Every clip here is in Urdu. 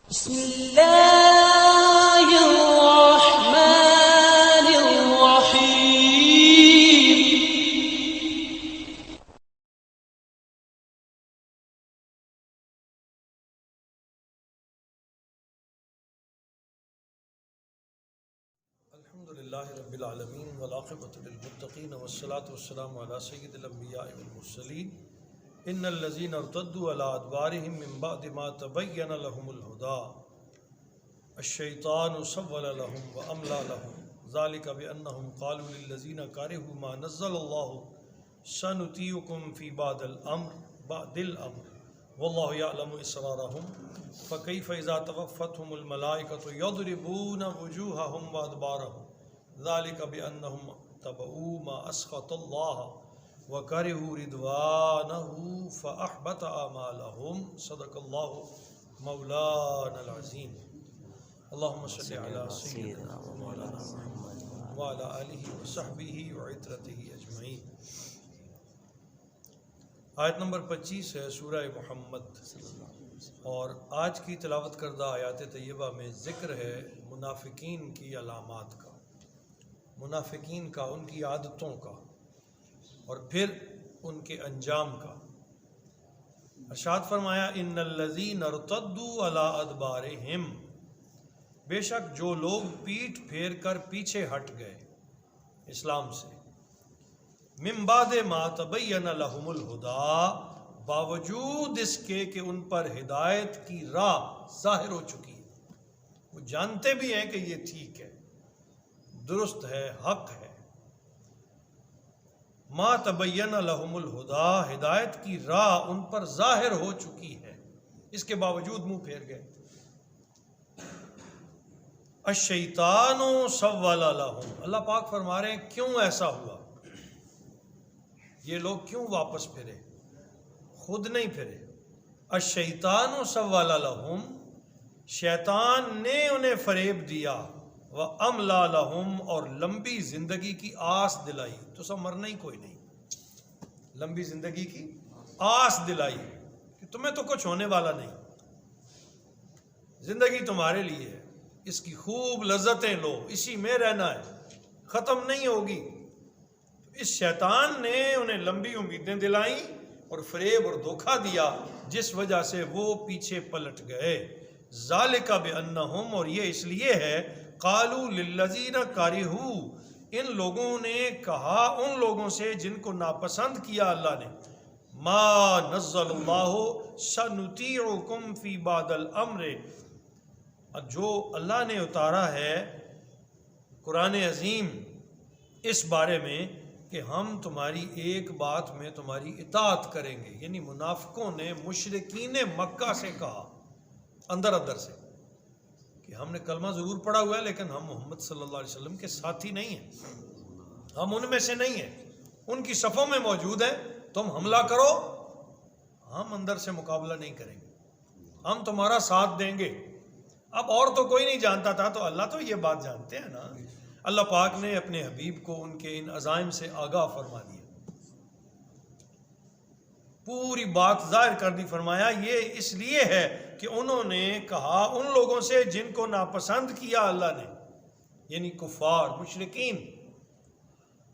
بسم اللہ الرحمن الرحیم۔ الحمدللہ رب العالمین والعاقبۃ للمتقین والصلاة والسلام علی سید الانبیاء والمرسلین ان الذین ارتدوا علی ادبارہم من بعد ما تبین لهم الہدی الشیطان سول لهم واملی لهم ذلک بانہم قالوا للذین کرہوا ما نزل اللہ سنطیعکم فی بعض الامر واللہ یعلم اسرارہم فکیف اذا توفتہم الملائکۃ یضربون وجوہہم وادبارہم ذلک بانہم تبعوا ما اسخط اللہ وَكَرِهُ رِضْوَانَهُ فَأَحْبَطَ أَعْمَالَهُمْ صدق اللہ مولانا العظیم۔ اللہم صلی علی سیدنا و مولانا محمد وعلی آلہ وصحبہ وعترتہ اجمعین۔ آیت نمبر 25 ہے سورہ محمد، اور آج کی تلاوت کردہ آیات طیبہ میں ذکر ہے منافقین کی علامات کا، منافقین کا، ان کی عادتوں کا، اور پھر ان کے انجام کا۔ ارشاد فرمایا ان الذین ارتدوا علی ادبارہم، بے شک جو لوگ پیٹھ پھیر کر پیچھے ہٹ گئے اسلام سے، من بعد ما تبین لہم الہدی، باوجود اس کے کہ ان پر ہدایت کی راہ ظاہر ہو چکی ہے، وہ جانتے بھی ہیں کہ یہ ٹھیک ہے، درست ہے، حق ہے، ما تبین لہم الہدی، ہدایت کی راہ ان پر ظاہر ہو چکی ہے، اس کے باوجود منہ پھیر گئے۔ الشیطان سول لہم، اللہ پاک فرما رہے ہیں کیوں ایسا ہوا، یہ لوگ کیوں واپس پھرے، خود نہیں پھرے۔ الشیطان سول لہم، شیطان نے انہیں فریب دیا، وَأَمْلَى لَهُمْ، اور لمبی زندگی کی آس دلائی، تو سب مرنا ہی کوئی نہیں، لمبی زندگی کی آس دلائی کہ تمہیں تو کچھ ہونے والا نہیں، زندگی تمہارے لیے ہے، اس کی خوب لذتیں لو، اسی میں رہنا ہے، ختم نہیں ہوگی۔ اس شیطان نے انہیں لمبی امیدیں دلائیں اور فریب اور دھوکہ دیا، جس وجہ سے وہ پیچھے پلٹ گئے۔ ذالک بانہم، اور یہ اس لیے ہے، قالوا للذین کرہوا، ان لوگوں نے کہا ان لوگوں سے جن کو ناپسند کیا اللہ نے، ما نزل اللہ سنطیعکم فی بعض الامر، جو اللہ نے اتارا ہے قرآن عظیم اس بارے میں کہ ہم تمہاری ایک بات میں تمہاری اطاعت کریں گے، یعنی منافقوں نے مشرکین مکہ سے کہا اندر اندر سے کہ ہم نے کلمہ ضرور پڑھا ہوا ہے لیکن ہم محمد صلی اللہ علیہ وسلم کے ساتھی نہیں ہیں، ہم ان میں سے نہیں ہیں، ان کی صفوں میں موجود ہیں، تم حملہ کرو، ہم اندر سے مقابلہ نہیں کریں گے، ہم تمہارا ساتھ دیں گے۔ اب اور تو کوئی نہیں جانتا تھا، تو اللہ تو یہ بات جانتے ہیں نا، اللہ پاک نے اپنے حبیب کو ان کے ان عزائم سے آگاہ فرما دیا، پوری بات ظاہر کر دی، فرمایا یہ اس لیے ہے کہ انہوں نے کہا ان لوگوں سے جن کو ناپسند کیا اللہ نے، یعنی کفار مشرکین،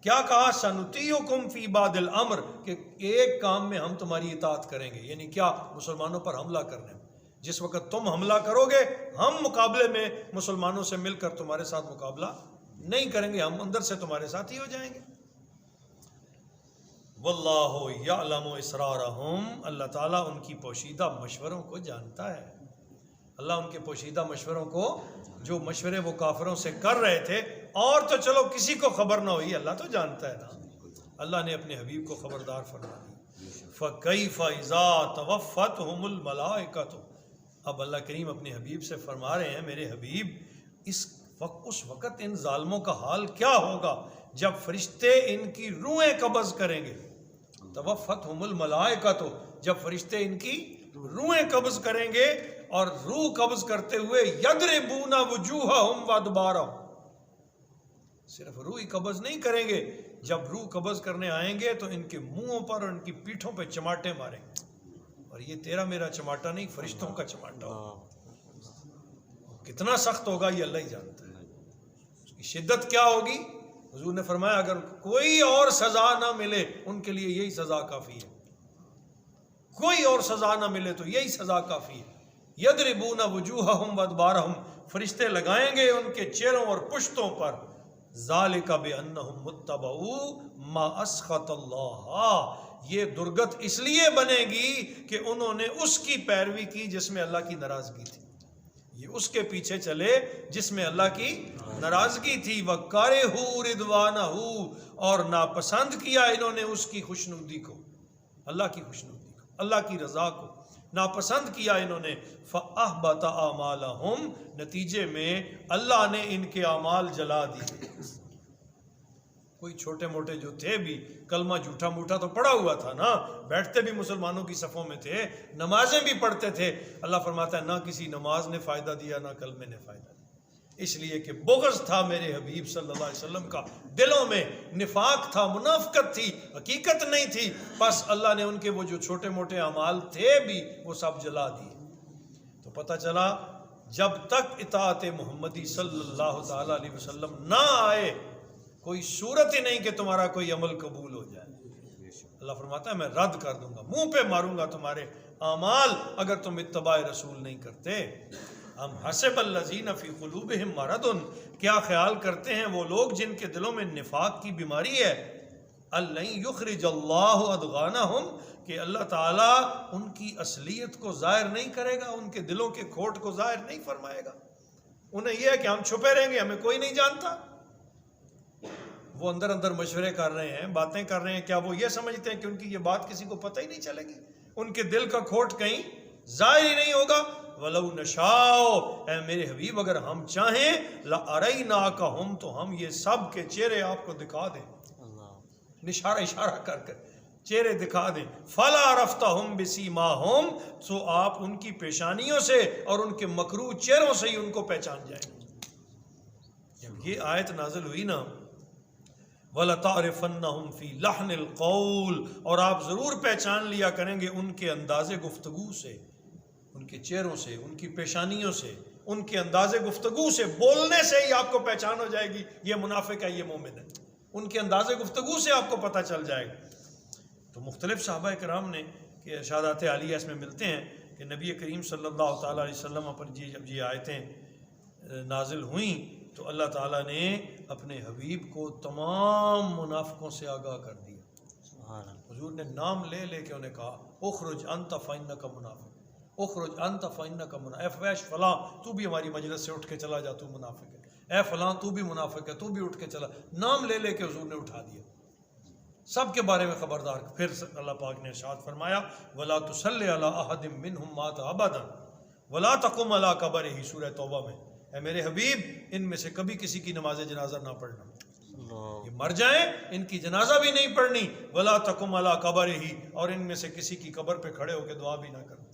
کیا کہا، سنطیعکم فی بعض الامر، کہ ایک کام میں ہم تمہاری اطاعت کریں گے، یعنی کیا، مسلمانوں پر حملہ کرنے میں، جس وقت تم حملہ کرو گے ہم مقابلے میں مسلمانوں سے مل کر تمہارے ساتھ مقابلہ نہیں کریں گے، ہم اندر سے تمہارے ساتھ ہی ہو جائیں گے۔ واللہ یعلم اسرارہم، اللہ تعالیٰ ان کی پوشیدہ مشوروں کو جانتا ہے، اللہ ان کے پوشیدہ مشوروں کو، جو مشورے وہ کافروں سے کر رہے تھے، اور تو چلو کسی کو خبر نہ ہوئی، اللہ تو جانتا ہے نا، اللہ نے اپنے حبیب کو خبردار فرما دی۔ فَكَيْفَ إِذَا تَوَفَّتْهُمُ الْمَلَائِكَةُ، اب اللہ کریم اپنے حبیب سے فرما رہے ہیں، میرے حبیب اس وقت ان ظالموں کا حال کیا ہوگا جب فرشتے ان کی روحیں قبض کریں گے، توفتہم الملائکۃ، جب فرشتے ان کی روحیں قبض کریں گے، اور روح قبض کرتے ہوئے یضربون وجوہہم وادبارہم، صرف روح ہی قبض نہیں کریں گے، جب روح قبض کرنے آئیں گے تو ان کے منہوں پر اور ان کی پیٹھوں پہ چماٹے ماریں گے، اور یہ تیرا میرا چماٹا نہیں، فرشتوں کا چماٹا ہوگا۔ کتنا سخت ہوگا یہ اللہ ہی جانتا ہے، اس کی شدت کیا ہوگی۔ حضور نے فرمایا اگر کوئی اور سزا نہ ملے ان کے لیے یہی سزا کافی ہے، کوئی اور سزا نہ ملے تو یہی سزا کافی ہے۔ یضربون وجوہہم وادبارہم، فرشتے لگائیں گے ان کے چہروں اور پشتوں پر، ذالک بانہم متبعوا ما اسخط اللہ، یہ درگت اس لیے بنے گی کہ انہوں نے اس کی پیروی کی جس میں اللہ کی ناراضگی تھی، یہ اس کے پیچھے چلے جس میں اللہ کی ناراضگی تھی۔ وَكَرِهُوا رِضْوَانَهُ، اور ناپسند کیا انہوں نے اس کی خوشنودی کو، اللہ کی خوشنودی کو، اللہ کی رضا کو ناپسند کیا انہوں نے۔ فَأَحْبَطَ أَعْمَالَهُمْ، نتیجے میں اللہ نے ان کے اعمال جلا دیے۔ کوئی چھوٹے موٹے جو تھے بھی کلمہ جھوٹا موٹا تو پڑا ہوا تھا نا، بیٹھتے بھی مسلمانوں کی صفوں میں تھے، نمازیں بھی پڑھتے تھے، اللہ فرماتا ہے نہ کسی نماز نے فائدہ دیا نہ کلمے نے فائدہ دیا، اس لیے کہ بغض تھا میرے حبیب صلی اللہ علیہ وسلم کا، دلوں میں نفاق تھا، منافقت تھی، حقیقت نہیں تھی، بس اللہ نے ان کے وہ جو چھوٹے موٹے اعمال تھے بھی وہ سب جلا دیے۔ تو پتہ چلا جب تک اطاعت محمدی صلی اللہ تعالی علیہ وسلم نہ آئے کوئی صورت ہی نہیں کہ تمہارا کوئی عمل قبول ہو جائے۔ اللہ فرماتا ہے میں رد کر دوں گا، منہ پہ ماروں گا تمہارے اعمال اگر تم اتباع رسول نہیں کرتے۔ ہم حسب الذین فی قلوبہم مرض، کیا خیال کرتے ہیں وہ لوگ جن کے دلوں میں نفاق کی بیماری ہے، الن یخرج اللہ ادغانہم، کہ اللہ تعالیٰ ان کی اصلیت کو ظاہر نہیں کرے گا، ان کے دلوں کے کھوٹ کو ظاہر نہیں فرمائے گا۔ انہیں یہ ہے کہ ہم چھپے رہیں گے، ہمیں کوئی نہیں جانتا۔ وہ اندر اندر مشورے کر رہے ہیں، باتیں کر رہے ہیں، کیا وہ یہ سمجھتے ہیں کہ ان کی یہ بات کسی کو پتہ ہی نہیں چلے گی؟ ان کے دل کا کھوٹ کہیں ظاہر ہی نہیں ہوگا۔ وَلَوْ نَشَاءُ، اے میرے حبیب اگر ہم چاہیں، لَأَرَيْنَاكَهُمْ، تو ہم یہ سب کے چہرے آپ کو دکھا دیں، اشارہ کر کر چہرے دکھا دیں۔ فَلَا عَرَفْتَهُمْ بِسِيمَاهُمْ، تو آپ ان کی پیشانیوں سے اور ان کے مکروہ چہروں سے ہی ان کو پہچان جائیں گے۔ جب یہ آیت نازل ہوئی نا، وَلَتَعْرِفَنَّهُمْ فِي لَحْنِ الْقَوْلِ، اور آپ ضرور پہچان لیا کریں گے ان کے انداز گفتگو سے، ان کے چہروں سے، ان کی پیشانیوں سے، ان کے انداز گفتگو سے، بولنے سے ہی آپ کو پہچان ہو جائے گی یہ منافق ہے یہ مومن ہے، ان کے انداز گفتگو سے آپ کو پتہ چل جائے گا۔ تو مختلف صحابہ کرام نے کہ ارشادات عالیہ اس میں ملتے ہیں کہ نبی کریم صلی اللہ تعالیٰ علیہ وسلم پر جب یہ آیتیں نازل ہوئیں تو اللہ تعالیٰ نے اپنے حبیب کو تمام منافقوں سے آگاہ کر دیا۔ حضور نے نام لے لے کے انہیں کہا اخرج انت فإنک منافق، اخرج انت فإنک منافق، اے فیش فلاں تو بھی ہماری مجلس سے اٹھ کے چلا جا، تو منافق ہے، اے فلاں تو بھی منافق ہے، تو بھی اٹھ کے چلا، نام لے لے کے حضور نے اٹھا دیا، سب کے بارے میں خبردار۔ پھر اللہ پاک نے ارشاد فرمایا وَلَا تُصَلِّ عَلَىٰ أَحَدٍ مِّنْهُمْ مَاتَ أَبَدًا وَلَا تَقُمْ عَلَىٰ قَبْرِهِ، سورہ توبہ میں، اے میرے حبیب ان میں سے کبھی کسی کی نماز جنازہ نہ پڑھنا، یہ مر جائیں ان کی جنازہ بھی نہیں پڑھنی، وَلَا تَقُمْ عَلَىٰ قَبْرِهِ، اور ان میں سے کسی کی قبر پہ کھڑے ہو کے دعا بھی نہ کرنا۔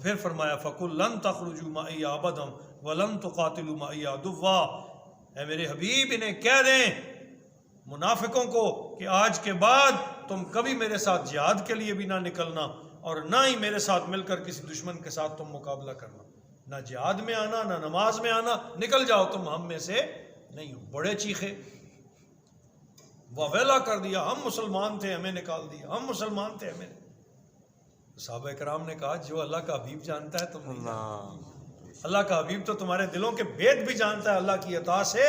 پھر فرمایا فَقُلْ لَن تَخْرُجُوا مَعِيَ أَبَدًا وَلَن تُقَاتِلُوا مَعِيَ عَدُوًّا، اے میرے حبیب انہیں کہہ دیں منافقوں کو کہ آج کے بعد تم کبھی میرے ساتھ جہاد کے لیے بھی نہ نکلنا اور نہ ہی میرے ساتھ مل کر کسی دشمن کے ساتھ تم مقابلہ کرنا، نہ جہاد میں آنا نہ نماز میں آنا، نکل جاؤ تم ہم میں سے نہیں ہو۔ بڑے چیخے، واویلا کر دیا، ہم مسلمان تھے ہمیں نکال دیا، ہم مسلمان تھے ہمیں۔ صحابہ کرام نے کہا جو اللہ کا حبیب جانتا ہے تم نہیں جانتے، اللہ کا حبیب تو تمہارے دلوں کے بھید بھی جانتا ہے، اللہ کی عطا سے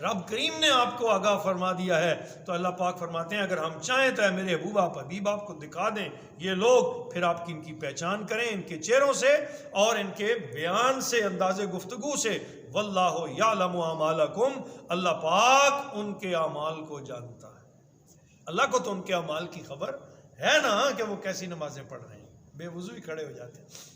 رب کریم نے آپ کو آگاہ فرما دیا ہے۔ تو اللہ پاک فرماتے ہیں اگر ہم چاہیں تو اے میرے حبیب آپ کو دکھا دیں یہ لوگ، پھر آپ کی ان کی پہچان کریں ان کے چہروں سے اور ان کے بیان سے، انداز گفتگو سے۔ واللہ یعلم اعمالکم، اللہ پاک ان کے اعمال کو جانتا ہے۔ اللہ کو تو ان کے اعمال کی خبر ہے نا کہ وہ کیسی نمازیں پڑھ رہے ہیں، بے وضو ہی کھڑے ہو جاتے ہیں،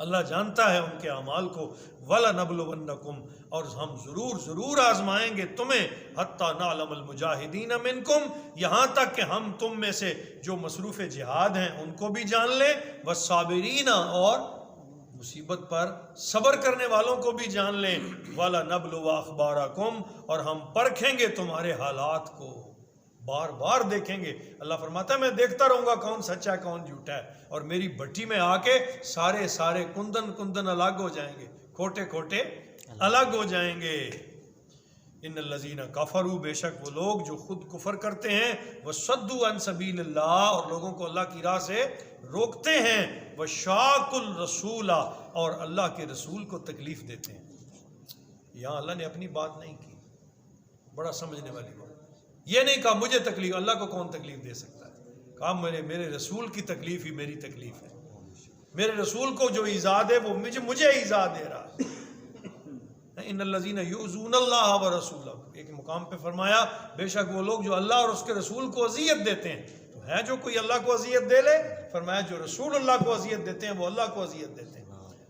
اللہ جانتا ہے ان کے اعمال کو۔ وَلَنَبْلُوَنَّكُمْ، اور ہم ضرور آزمائیں گے تمہیں، حَتَّى نَعْلَمَ الْمُجَاهِدِينَ مِنْكُمْ، یہاں تک کہ ہم تم میں سے جو مصروف جہاد ہیں ان کو بھی جان لیں، وَالصَّابِرِينَ، اور مصیبت پر صبر کرنے والوں کو بھی جان لیں، وَلَنَبْلُوَ أَخْبَارَكُمْ، اور ہم پرکھیں گے تمہارے حالات کو، بار بار دیکھیں گے. اللہ فرماتا ہے میں دیکھتا رہوں گا کون سچا ہے کون جھوٹا ہے, اور میری بھٹی میں آ کے سارے کندن الگ ہو جائیں گے, کھوٹے الگ ہو جائیں گے. ان الذین کفروا, بے شک وہ لوگ جو خود کفر کرتے ہیں, وصدوا عن سبیل اللہ, اور لوگوں کو اللہ کی راہ سے روکتے ہیں, وشاقوا الرسول, اور اللہ کے رسول کو تکلیف دیتے ہیں. یہاں اللہ نے اپنی بات نہیں کی, بڑا سمجھنے والی بات. یہ نہیں کہا مجھے تکلیف, اللہ کو کون تکلیف دے سکتا ہے, کہا میرے رسول کی تکلیف ہی میری تکلیف ہے, میرے رسول کو جو ایذا ہے وہ مجھے ایذا دے رہا ہے. ان الذین یؤذون اللہ ورسولہ, ایک مقام پہ فرمایا بے شک وہ لوگ جو اللہ اور اس کے رسول کو اذیت دیتے ہیں. تو ہے جو کوئی اللہ کو اذیت دے لے, فرمایا جو رسول اللہ کو اذیت دیتے ہیں وہ اللہ کو اذیت دیتے ہیں.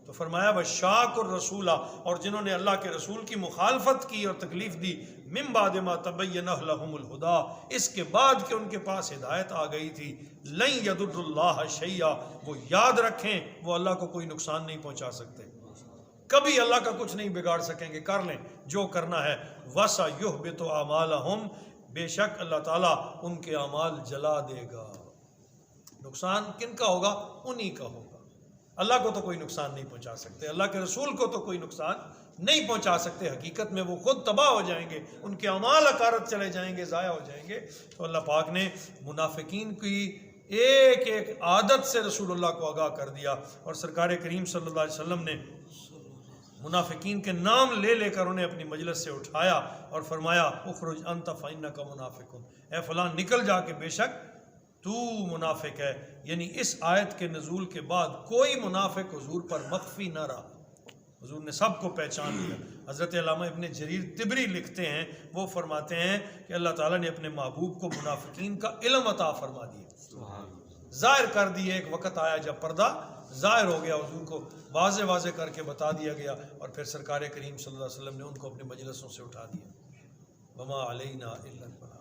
تو فرمایا وشاق الرسول, اور جنہوں نے اللہ کے رسول کی مخالفت کی اور تکلیف دی, من بعد ما تبین لهم الہدی, اس کے بعد کہ ان کے پاس ہدایت آ گئی تھی, لن یضر اللہ شیئا, وہ یاد رکھیں وہ اللہ کو کوئی نقصان نہیں پہنچا سکتے, کبھی اللہ کا کچھ نہیں بگاڑ سکیں گے, کر لیں جو کرنا ہے. وَسَيُحْبِطُ أَعْمَالَهُمْ, بے شک اللہ تعالیٰ ان کے اعمال جلا دے گا. نقصان کن کا ہوگا؟ انہی کا ہوگا. اللہ کو تو کوئی نقصان نہیں پہنچا سکتے, اللہ کے رسول کو تو کوئی نقصان نہیں پہنچا سکتے. حقیقت میں وہ خود تباہ ہو جائیں گے, ان کے اعمال اکارت چلے جائیں گے, ضائع ہو جائیں گے. تو اللہ پاک نے منافقین کی ایک عادت سے رسول اللہ کو آگاہ کر دیا, اور سرکار کریم صلی اللہ علیہ وسلم نے منافقین کے نام لے لے کر انہیں اپنی مجلس سے اٹھایا اور فرمایا اخرج انت فانک منافق, اے فلاں نکل جا کے بے شک تو منافق ہے. یعنی اس آیت کے نزول کے بعد کوئی منافق حضور پر مخفی نہ رہا, حضور نے سب کو پہچان لیا. حضرت علامہ ابن جریر طبری لکھتے ہیں, وہ فرماتے ہیں کہ اللہ تعالیٰ نے اپنے محبوب کو منافقین کا علم عطا فرما دیا, ظاہر کر دیے. ایک وقت آیا جب پردہ ظاہر ہو گیا, حضور کو واضح کر کے بتا دیا گیا, اور پھر سرکار کریم صلی اللہ علیہ وسلم نے ان کو اپنے مجلسوں سے اٹھا دیا. وما علینا الا البلاغ.